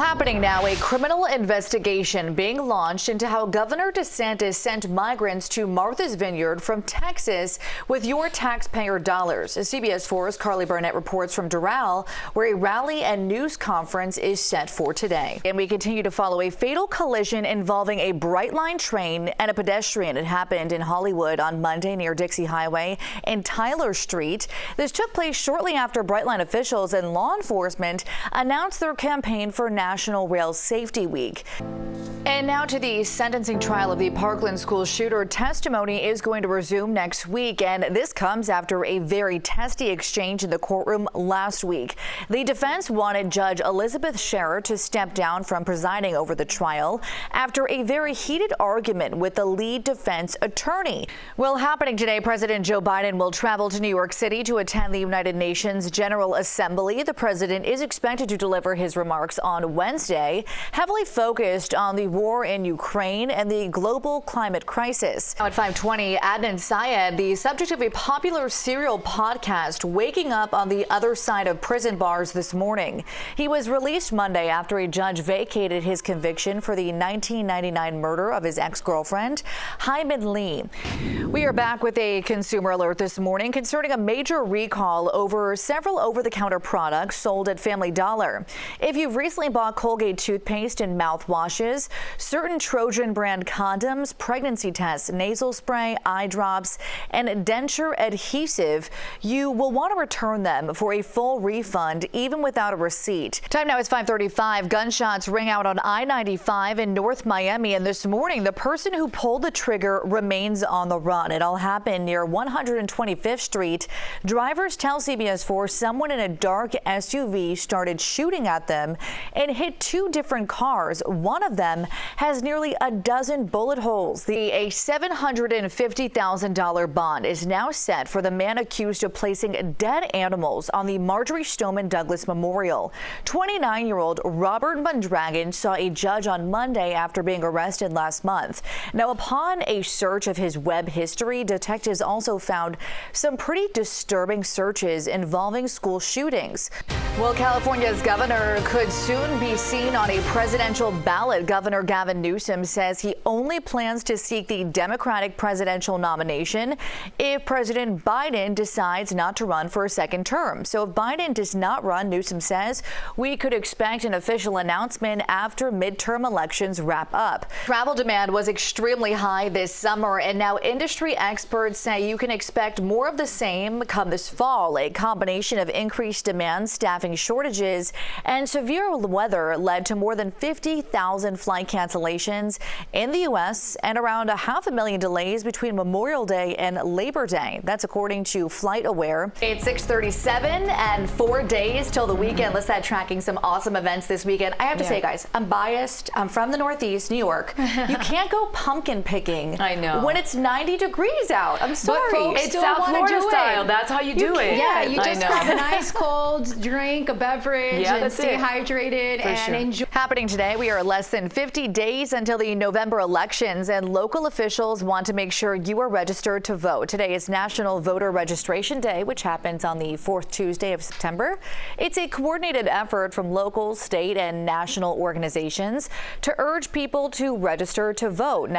Happening now, a criminal investigation being launched into how Governor DeSantis sent migrants to Martha's Vineyard from Texas with your taxpayer dollars. As CBS 4's Carly Burnett reports from Doral, where a rally and news conference is set for today. And we continue to follow a fatal collision involving a Brightline train and a pedestrian. It happened in Hollywood on Monday near Dixie Highway and Tyler Street. This took place shortly after Brightline officials and law enforcement announced their campaign for National Rail Safety Week. And now to the sentencing trial of the Parkland school shooter. Testimony is going to resume next week, and this comes after a very testy exchange in the courtroom last week. The defense wanted Judge Elizabeth Scherer to step down from presiding over the trial after a very heated argument with the lead defense attorney. Well, happening today, President Joe Biden will travel to New York City to attend the United Nations General Assembly. The president is expected to deliver his remarks on Wednesday, heavily focused on the war in Ukraine and the global climate crisis. Now at 5:20, Adnan Syed, the subject of a popular serial podcast, waking up on the other side of prison bars this morning. He was released Monday after a judge vacated his conviction for the 1999 murder of his ex-girlfriend, Hyman Lee. We are back with a consumer alert this morning concerning a major recall over several over-the-counter products sold at Family Dollar. If you've recently bought Colgate toothpaste and mouthwashes, certain Trojan brand condoms, pregnancy tests, nasal spray, eye drops, and denture adhesive, you will want to return them for a full refund even without a receipt. Time now is 5:35. Gunshots ring out on I-95 in North Miami, and this morning the person who pulled the trigger remains on the run. It all happened near 125th Street. Drivers tell CBS 4 someone in a dark SUV started shooting at them and hit two different cars. One of them has nearly a dozen bullet holes. A $750,000 bond is now set for the man accused of placing dead animals on the Marjorie Stoneman Douglas Memorial. 29-year-old Robert Mondragon saw a judge on Monday after being arrested last month. Now, upon a search of his web history, detectives also found some pretty disturbing searches involving school shootings. Well, California's governor could soon be seen on a presidential ballot. Governor Gavin Newsom says he only plans to seek the Democratic presidential nomination if President Biden decides not to run for a second term. So if Biden does not run, Newsom says we could expect an official announcement after midterm elections wrap up. Travel demand was extremely high this summer, and now industry experts say you can expect more of the same come this fall. A combination of increased demand, staffing shortages, and severe weather led to more than 50,000 flight cancellations in the U.S. and around 500,000 delays between Memorial Day and Labor Day. That's according to FlightAware. It's 6:37 and 4 days till the weekend. Let's start tracking some awesome events this weekend. I have to say, guys, I'm biased. I'm from the Northeast, New York. You can't go pumpkin picking. I know. When it's 90 degrees out. I'm sorry. But folks it's South Florida style. That's how you do it. Yeah, you just grab an ice cold drink, a beverage, and stay hydrated and enjoy. Happening today, we are less than 50 days until the November elections, and local officials want to make sure you are registered to vote. Today is National Voter Registration Day, which happens on the fourth Tuesday of September. It's a coordinated effort from local, state, and national organizations to urge people to register to vote. Now,